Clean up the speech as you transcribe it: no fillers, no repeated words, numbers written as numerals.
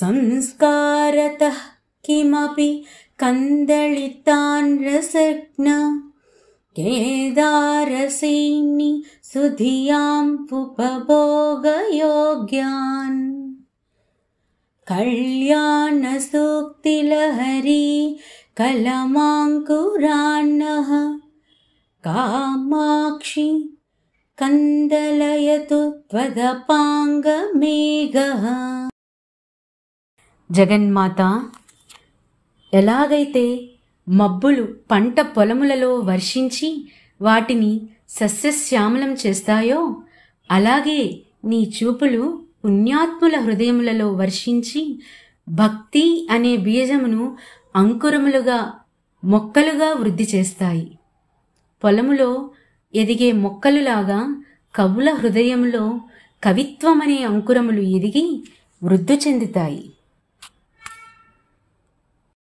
సంస్కారతః కిమపి కందళితాన్ రసజ్ఞ కేదారసేని సుధియాం ఉపభోగయోగ్యాన్ కళ్యాణ సూక్తిలహరి కలమాంకురాన్నః కామాక్షి కందలయతు త్వదపాంగమేఘః. జగన్మాత, ఎలాగైతే మబ్బులు పంట పొలములలో వర్షించి వాటిని సస్యశ్యామలం చేస్తాయో, అలాగే నీ చూపులు పుణ్యాత్ముల హృదయములలో వర్షించి భక్తి అనే బీజమును అంకురములుగా మొక్కలుగా వృద్ధి చేస్తాయి. పొలములో ఎదిగే మొక్కలులాగా కవుల హృదయములో కవిత్వమనే అంకురములు ఎదిగి వృద్ధి చెందుతాయి.